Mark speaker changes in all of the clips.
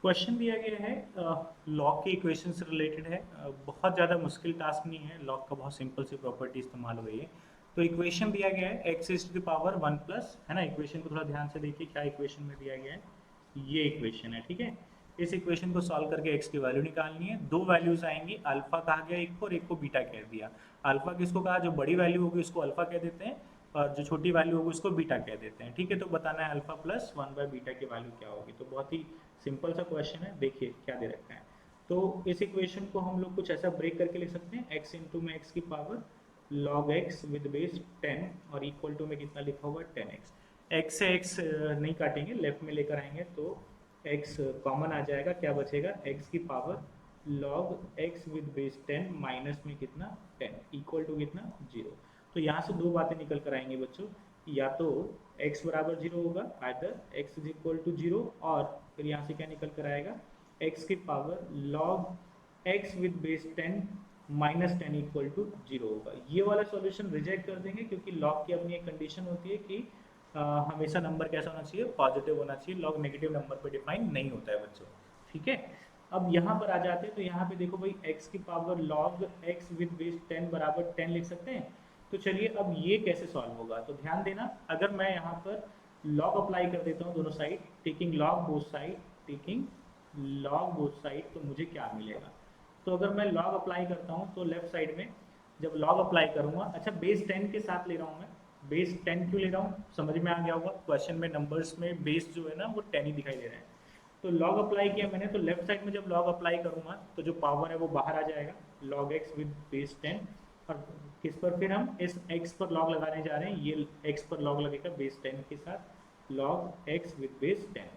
Speaker 1: Question दिया गया है लॉग के इक्वेशन से रिलेटेड है। बहुत ज़्यादा मुश्किल टास्क नहीं है, लॉग का बहुत सिंपल सी प्रॉपर्टी इस्तेमाल हुई है। तो इक्वेशन दिया गया है X is to the power 1 plus, है ना। इक्वेशन को थोड़ा ध्यान से देखिए, क्या इक्वेशन में दिया गया है, ये इक्वेशन है, ठीक है। इस इक्वेशन को सॉल्व करके एक्स की वैल्यू निकालनी है। दो वैल्यूज आएंगी, अल्फा कहा गया एक को और एक को बीटा कह दिया। अल्फा किसको कहा, जो बड़ी वैल्यू होगी उसको अल्फा कह देते हैं, और जो छोटी वैल्यू होगी उसको बीटा कह देते हैं, ठीक है। तो बताना है अल्फा प्लस 1 बाय बीटा की वैल्यू क्या होगी। तो बहुत ही सिंपल सा क्वेश्चन है, देखिए क्या दे रखा है। तो इस इक्वेशन को हम लोग कुछ ऐसा ब्रेक करके लिख सकते हैं, x इंटू में एक्स की power log x with base 10 और इक्वल टू में कितना लिखा हुआ है 10x। x से x नहीं काटेंगे, लेफ्ट में लेकर आएंगे तो x कॉमन आ जाएगा, क्या बचेगा x की power log x with base 10 minus में कितना 10 इक्वल टू कितना 0। तो यहाँ से दो बातें निकल कर आएंगे बच्चों, या तो x बराबर 0 होगा, either x is equal to 0, और फिर यहाँ से क्या निकल कर आएगा x की power log x with base 10 minus 10 equal to 0 होगा। ये वाला सॉल्यूशन रिजेक्ट कर देंगे, क्योंकि लॉग की अपनी एक कंडीशन होती है कि हमेशा नंबर कैसा होना चाहिए, पॉजिटिव होना चाहिए। लॉग नेगेटिव नंबर पर डिफाइन नहीं होता है बच्चों, ठीक है। अब यहाँ पर आ जाते हैं, तो यहाँ पे देखो भाई x की power log x with base 10 बराबर 10 लिख सकते हैं। तो चलिए अब ये कैसे सॉल्व होगा, तो ध्यान देना, अगर मैं यहाँ पर log अप्लाई कर देता हूँ दोनों side, taking log both side, taking log both side, तो मुझे क्या मिलेगा। तो अगर मैं log अप्लाई करता हूँ तो लेफ्ट साइड में जब log अप्लाई करूँगा, अच्छा बेस 10 के साथ ले रहा हूँ मैं, बेस 10 क्यों ले रहा हूँ, समझ में आ गया होगा। क्वेश्चन में नंबर्स में बेस जो है ना वो 10 ही दिखाई दे रहा है। तो log अप्लाई किया मैंने, तो लेफ्ट साइड में जब log अप्लाई करूँगा तो जो पावर है वो बाहर आ जाएगा, log x विद बेस 10, और किस पर फिर हम इस x पर log लगाने जा रहे हैं, ये x पर log लगेगा बेस 10 के साथ log x with base 10।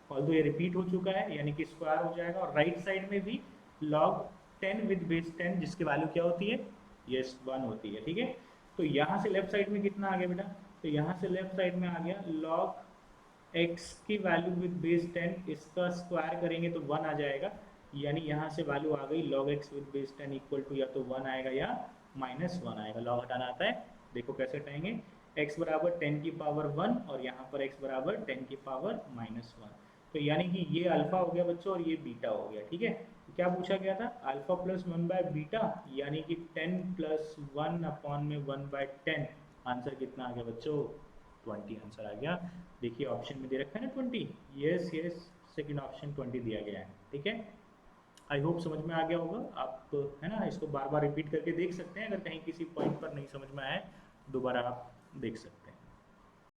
Speaker 1: Although ये रिपीट हो चुका है, यानी कि स्क्वायर हो जाएगा, और राइट साइड में भी log 10 विद बेस 10, जिसकी वैल्यू क्या होती है, ये 1 होती है, ठीक है। तो यहाँ से लेफ्ट साइड में कितना आ गया बेटा, तो यहाँ से लेफ्ट साइड में आ गया log x की वैल्यू विद बेस 10, इसका स्क्वायर करेंगे तो 1 आ जाएगा, यानी यहाँ से वैल्यू आ गई log x with base 10 equal to या तो 1 आएगा या -1 आएगा। लॉग हटाना आता है, देखो कैसे हटाएंगे, x बराबर 10 की पावर 1 और यहाँ पर x बराबर 10 की पावर -1। तो यानी कि ये अल्फा हो गया बच्चों और ये बीटा हो गया, ठीक है। तो क्या पूछा गया था, अल्फा प्लस 1 बाय बीटा, यानी कि 10 प्लस 1 अपॉन में 1 बाय 10। आंसर कितना आ गया बच्चों, 20 आंसर आ गया। देखिए ऑप्शन में दे रखा है ना 20, यस यस, सेकंड ऑप्शन 20 दिया गया है, ठीक है। आई होप समझ में आ गया होगा आप, है ना। इसको बार बार रिपीट करके देख सकते हैं, अगर कहीं किसी पॉइंट पर नहीं समझ में आए दोबारा आप देख सकते हैं।